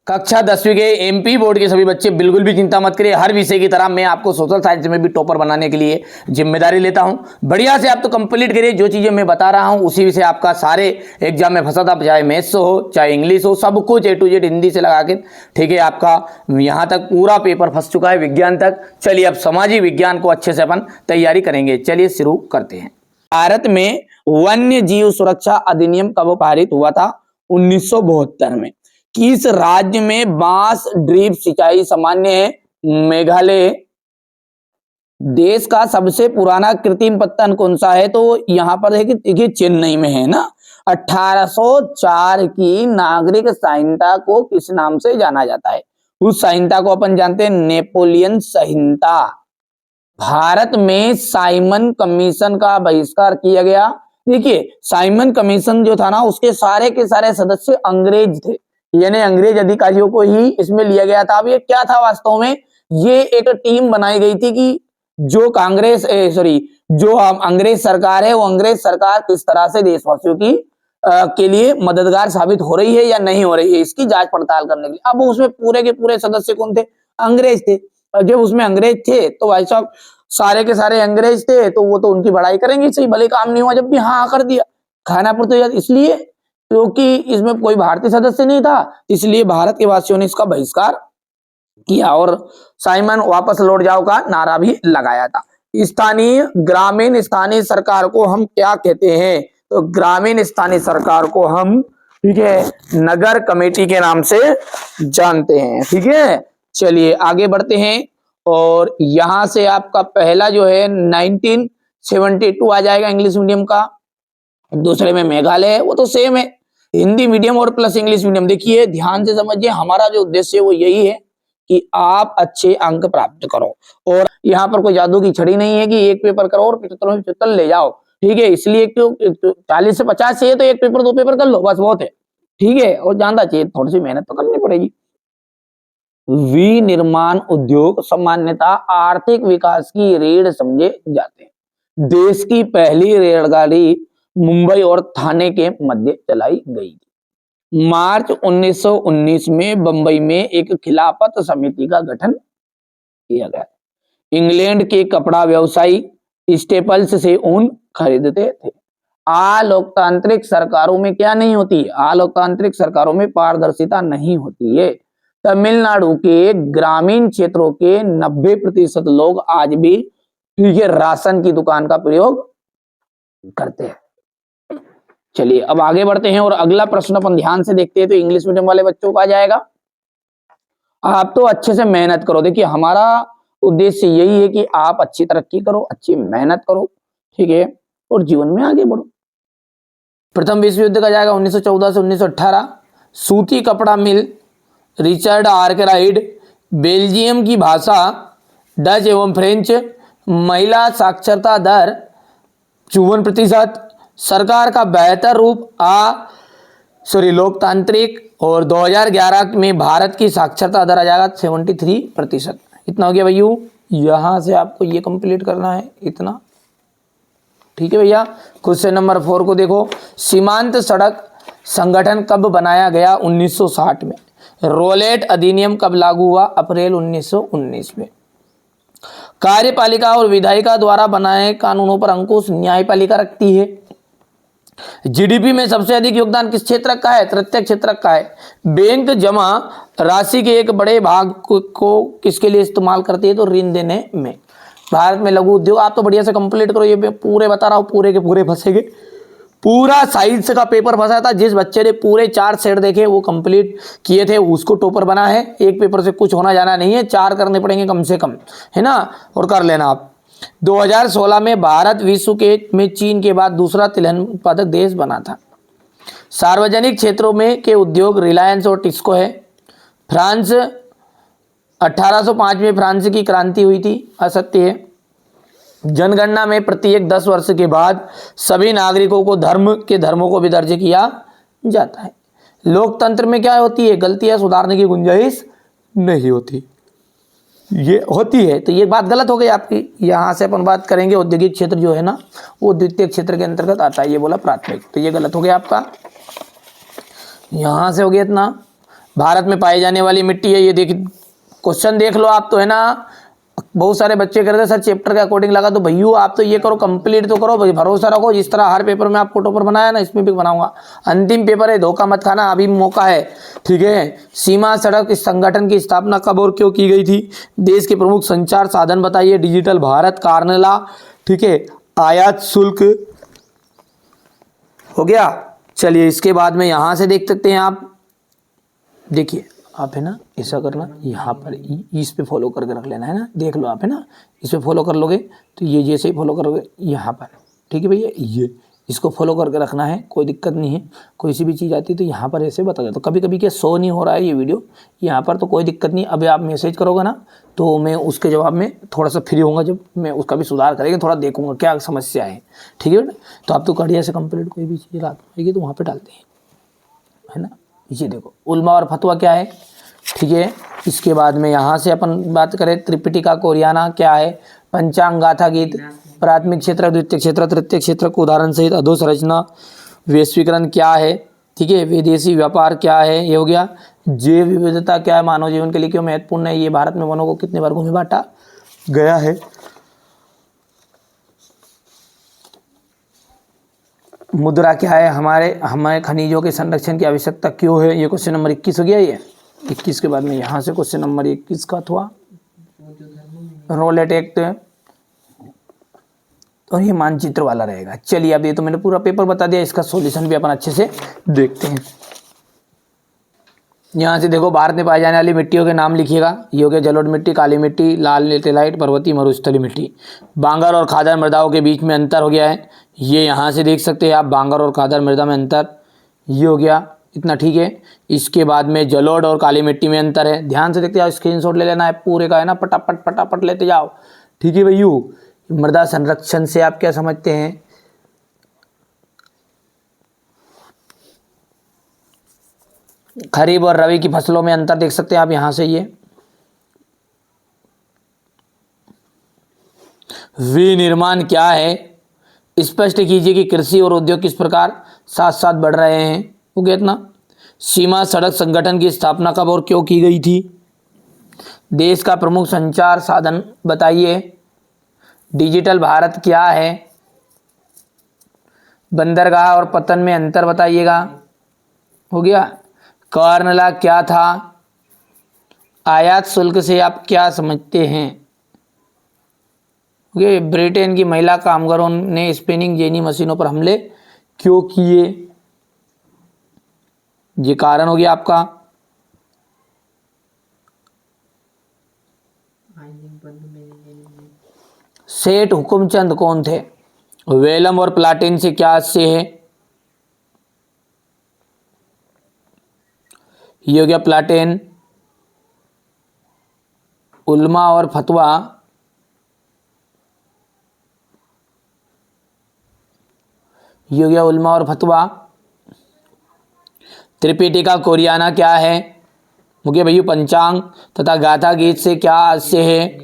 कक्षा 10वीं के एमपी बोर्ड के सभी बच्चे बिल्कुल भी चिंता मत करिए। हर विषय की तरह मैं आपको सोशल साइंस में भी टॉपर बनाने के लिए जिम्मेदारी लेता हूं। बढ़िया से आप तो कंप्लीट करिए, जो चीजें मैं बता रहा हूं उसी विषय आपका सारे एग्जाम में फंसा था, चाहे मैथ्स हो चाहे इंग्लिश हो, सब कुछ A to Z हिंदी से लगा के, ठीक है। आपका यहां तक पूरा पेपर फंस चुका है विज्ञान तक। चलिए अब सामाजिक विज्ञान को अच्छे से अपन तैयारी करेंगे। चलिए शुरू करते हैं। भारत में वन्य जीव सुरक्षा अधिनियम कब पारित हुआ था? 1972 में। किस राज्य में बांस ड्रिप सिंचाई सामान्य है? मेघालय। देश का सबसे पुराना कृत्रिम पत्तन कौन सा है? तो यहां पर है कि देखिए चेन्नई में है ना। 1804 की नागरिक संहिता को किस नाम से जाना जाता है? उस संहिता को अपन जानते हैं नेपोलियन संहिता। भारत में साइमन कमीशन का बहिष्कार किया गया। देखिए साइमन कमीशन जो था ना, उसके सारे के सारे सदस्य अंग्रेज थे, यानी अंग्रेज अधिकारियों को ही इसमें लिया गया था। अब ये क्या था वास्तव में? ये एक टीम बनाई गई थी कि जो जो अंग्रेज सरकार है, वो अंग्रेज सरकार किस तरह से देशवासियों की के लिए मददगार साबित हो रही है या नहीं हो रही है, इसकी जांच पड़ताल करने के लिए। अब उसमें पूरे के पूरे सदस्य कौन थे? अंग्रेज थे। जब उसमें अंग्रेज थे तो भाई साहब सारे के सारे अंग्रेज थे, तो वो तो उनकी बड़ाई करेंगे, सही भले काम नहीं हुआ जब भी हाँ कर दिया। खाना पर तो यार इसलिए क्योंकि इसमें कोई भारतीय सदस्य नहीं था, इसलिए भारत के वासियों ने इसका बहिष्कार किया और साइमन वापस लौट जाओ का नारा भी लगाया था। ग्रामीण स्थानीय सरकार को हम क्या कहते हैं? तो ग्रामीण स्थानीय सरकार को हम, ठीक है, नगर कमेटी के नाम से जानते हैं। ठीक है, चलिए आगे बढ़ते हैं। और यहां से आपका पहला जो है 1972 आ जाएगा इंग्लिश मीडियम का। दूसरे में मेघालय है, वो तो सेम है, हिंदी मीडियम और प्लस इंग्लिश मीडियम। देखिए ध्यान से समझिए, हमारा जो उद्देश्य है वो यही है कि आप अच्छे अंक प्राप्त करो। और यहाँ पर कोई जादू की छड़ी नहीं है कि एक पेपर करो और 75 में 75 ले जाओ। ठीक है, इसलिए क्यों 40 से 50 चाहिए तो एक पेपर दो पेपर कर लो, बस बहुत है। ठीक है, और जानना चाहिए, थोड़ी सी मेहनत तो करनी पड़ेगी। विनिर्माण उद्योग सामान्यतः आर्थिक विकास की रीढ़ समझे जाते हैं। देश की पहली रेलगाड़ी मुंबई और थाने के मध्य चलाई गई। मार्च 1919 में बंबई में एक खिलाफत समिति का गठन किया गया। इंग्लैंड के कपड़ा व्यवसायी स्टेपल्स से ऊन खरीदते थे। अलोकतांत्रिक सरकारों में क्या नहीं होती? अलोकतांत्रिक सरकारों में पारदर्शिता नहीं होती है। तमिलनाडु के ग्रामीण क्षेत्रों के 90% लोग आज भी, ठीक है, राशन की दुकान का प्रयोग करते हैं। चलिए अब आगे बढ़ते हैं और अगला प्रश्न अपन ध्यान से देखते हैं। तो इंग्लिश मीडियम वाले बच्चों को आ जाएगा। आप तो अच्छे से मेहनत करो। देखिए हमारा उद्देश्य यही है कि आप अच्छी तरक्की करो, अच्छी मेहनत करो, ठीक है, और जीवन में आगे बढ़ो। प्रथम विश्व युद्ध का जाएगा 1914 से 1918। सूती कपड़ा मिल रिचर्ड आर्कराइट। बेल्जियम की भाषा डच एवं फ्रेंच। महिला साक्षरता दर 54%। सरकार का बेहतर रूप लोकतांत्रिक। और 2011 में भारत की साक्षरता दर आ जाएगा 73%। इतना हो गया भैया। यहां से आपको ये कंप्लीट करना है इतना। ठीक है भैया, क्वेश्चन नंबर 4 को देखो। सीमांत सड़क संगठन कब बनाया गया? 1960 में। रोलेट अधिनियम कब लागू हुआ? अप्रैल 1919 में। कार्यपालिका और विधायिका द्वारा बनाए कानूनों पर अंकुश न्यायपालिका रखती है। जीडीपी में सबसे अधिक योगदान किस क्षेत्र का है? तृतीय क्षेत्र का है। बैंक जमा राशि के एक बड़े भाग को किसके लिए इस्तेमाल करती है? तो ऋण देने में। भारत में लघु उद्योग, आप तो बढ़िया से कंप्लीट करो, ये पूरे बता रहा हूँ, पूरे के पूरे फंसेगे। पूरा साइंस का पेपर फंसा था, जिस बच्चे ने पूरे 4 सेट देखे वो कंप्लीट किए थे उसको टॉपर बना है। एक पेपर से कुछ होना जाना नहीं है, 4 करने पड़ेंगे कम से कम, है ना, और कर लेना आप। 2016 में भारत विश्व में चीन के बाद दूसरा तिलहन उत्पादक देश बना था। सार्वजनिक क्षेत्रों में के उद्योग रिलायंस और टिस्को है। फ्रांस 1805 में फ्रांस की क्रांति हुई थी, असत्य है। जनगणना में प्रत्येक 10 वर्ष के बाद सभी नागरिकों को धर्मों को भी दर्ज किया जाता है। लोकतंत्र में क्या होती है? गलतियां सुधारने की गुंजाइश नहीं होती, ये होती है। तो ये बात गलत हो गई आपकी। यहां से अपन बात करेंगे औद्योगिक क्षेत्र जो है ना, वो द्वितीय क्षेत्र के अंतर्गत आता है, ये बोला प्राथमिक, तो ये गलत हो गया आपका। यहां से हो गया इतना। भारत में पाई जाने वाली मिट्टी है। ये देख, क्वेश्चन देख लो आप तो, है ना। बहुत सारे बच्चे कहते हैं सर चैप्टर के अकॉर्डिंग लगा, तो भैया आप तो ये करो, कंप्लीट तो करो भाई, भरोसा रखो। जिस तरह हर पेपर में आपको टॉपर बनाया ना, इसमें भी बनाऊंगा। अंतिम पेपर है, धोखा मत खाना, अभी मौका है, ठीक है। सीमा सड़क इस संगठन की स्थापना कब और क्यों की गई थी? देश के प्रमुख संचार साधन बताइए। डिजिटल भारत, कार्नेला, ठीक है। आयात शुल्क हो गया। चलिए इसके बाद में यहां से देख सकते हैं आप, देखिए आप, है ना, ऐसा करना, यहाँ पर इस पे फॉलो करके रख लेना, है ना। देख लो आप, है ना, इस पे फॉलो कर लोगे तो ये जैसे ही फॉलो करोगे यहाँ पर, ठीक है भैया, ये इसको फॉलो करके रखना है, कोई दिक्कत नहीं है। कोई सी भी चीज़ आती है तो यहाँ पर ऐसे बता देता। तो कभी कभी क्या शो नहीं हो रहा है ये वीडियो यहाँ पर, तो कोई दिक्कत नहीं। अभी आप मैसेज करोगे ना तो मैं उसके जवाब में थोड़ा सा फ्री होऊंगा, जब मैं उसका भी सुधार करेंगे, थोड़ा देखूंगा क्या समस्या है, ठीक है बेटा। तो आप तो कड़िया से कंप्लीट कोई भी चीज़ आएगी तो वहाँ पर डालते हैं, है ना। ये देखो उल्मा और फतवा क्या है, ठीक है। इसके बाद में यहाँ से अपन बात करें, त्रिपिटिका कोरियाना क्या है? पंचांग, गाथा, गीत। प्राथमिक क्षेत्र, द्वितीय क्षेत्र, तृतीय क्षेत्र को उदाहरण सहित अधोसंरचना। वैश्वीकरण क्या है? ठीक है। विदेशी व्यापार क्या है? ये हो गया। जैव विविधता क्या है? मानव जीवन के लिए क्यों महत्वपूर्ण है? ये भारत में वनों को कितने वर्गों में बांटा गया है? मुद्रा क्या है? हमारे खनिजों के संरक्षण की आवश्यकता क्यों है? ये क्वेश्चन नंबर 21 हो गया। ये 21 के बाद में यहाँ से क्वेश्चन नंबर 21 का था रोलेट एक्ट, और ये मानचित्र वाला रहेगा। चलिए अब ये तो मैंने पूरा पेपर बता दिया, इसका सॉल्यूशन भी अपन अच्छे से देखते हैं। यहाँ से देखो, भारत में पाई जाने वाली मिट्टियों के नाम लिखिएगा। ये हो गया जलोढ़ मिट्टी, काली मिट्टी, लाल लेटेलाइट, पर्वतीय मरुस्थलीय मिट्टी। बांगर और खादर मृदाओं के बीच में अंतर हो गया है, ये यहाँ से देख सकते हैं आप, बांगर और खादर मृदा में अंतर, ये हो गया इतना, ठीक है। इसके बाद में जलोढ़ और काली मिट्टी में अंतर है, ध्यान से देखते जाओ, स्क्रीनशॉट ले लेना है पूरे का, है ना, फटाफट फटाफट लेते जाओ, ठीक है भैया। मृदा संरक्षण से आप क्या समझते हैं? खरीफ और रबी की फसलों में अंतर देख सकते हैं आप यहाँ से। ये विनिर्माण क्या है? स्पष्ट कीजिए कि कृषि और उद्योग किस प्रकार साथ साथ बढ़ रहे हैं। हो गया इतना। सीमा सड़क संगठन की स्थापना कब और क्यों की गई थी? देश का प्रमुख संचार साधन बताइए। डिजिटल भारत क्या है? बंदरगाह और पतन में अंतर बताइएगा। हो गया। कार्नेला क्या था? आयात शुल्क से आप क्या समझते हैं? ओके। ब्रिटेन की महिला कामगारों ने स्पिनिंग जेनी मशीनों पर हमले क्यों किए? ये कारण हो गया आपका। सेठ हुकुमचंद कौन थे? वेलम और प्लाटिन से क्या आशय है? ये हो गया प्लाटिन। उल्मा और फतवा, ये हो गया उल्मा और फतवा। त्रिपिटिका कोरियाना क्या है? हो गया भैया पंचांग। तथा गाथा गीत से क्या आशय है?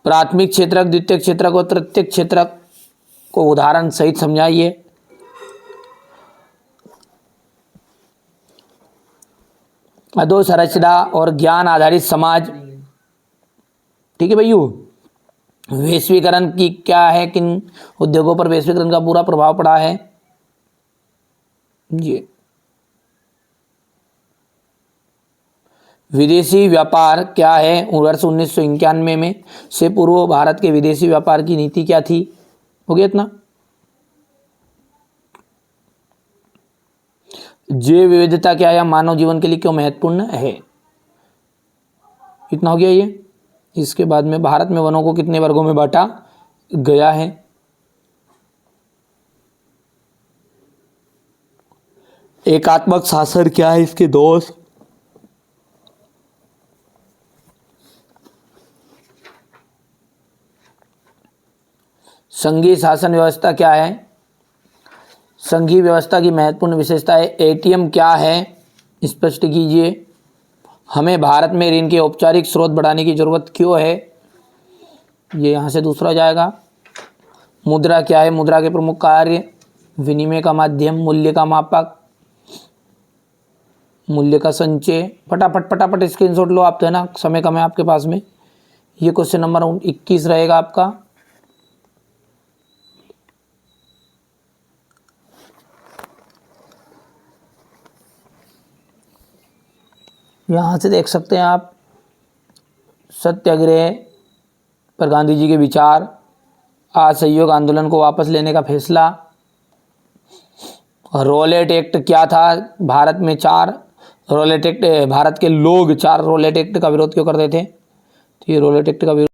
प्राथमिक क्षेत्रक, द्वितीय क्षेत्रक और तृतीय क्षेत्रक को उदाहरण सहित समझाइए। अधोसंरचना और ज्ञान आधारित समाज, ठीक है भैया। वैश्वीकरण की क्या है? किन उद्योगों पर वैश्वीकरण का बुरा प्रभाव पड़ा है? ये विदेशी व्यापार क्या है? वर्ष 1991 में से पूर्व भारत के विदेशी व्यापार की नीति क्या थी? हो गया इतना। जैव विविधता क्या है? मानव जीवन के लिए क्यों महत्वपूर्ण है? इतना हो गया ये। इसके बाद में भारत में वनों को कितने वर्गों में बांटा गया है? एकात्मक शासन क्या है? इसके दोष। संघीय शासन व्यवस्था क्या है? संघीय व्यवस्था की महत्वपूर्ण विशेषता है। एटीएम क्या है? स्पष्ट कीजिए। हमें भारत में ऋण के औपचारिक स्रोत बढ़ाने की जरूरत क्यों है? ये यहाँ से दूसरा जाएगा। मुद्रा क्या है? मुद्रा के प्रमुख कार्य, विनिमय का माध्यम, मूल्य का मापक। मूल्य का संचय। फटाफट स्क्रीनशॉट लो आप, तो है ना, समय कम है आपके पास में। ये क्वेश्चन नंबर 21 रहेगा आपका। यहाँ से देख सकते हैं आप, सत्याग्रह पर गांधी जी के विचार, असहयोग आंदोलन को वापस लेने का फैसला, रोलेट एक्ट क्या था, भारत में 4 रोलेट एक्ट, भारत के लोग 4 रोलेट एक्ट का विरोध क्यों करते थे, तो ये रोलेट एक्ट का विरोध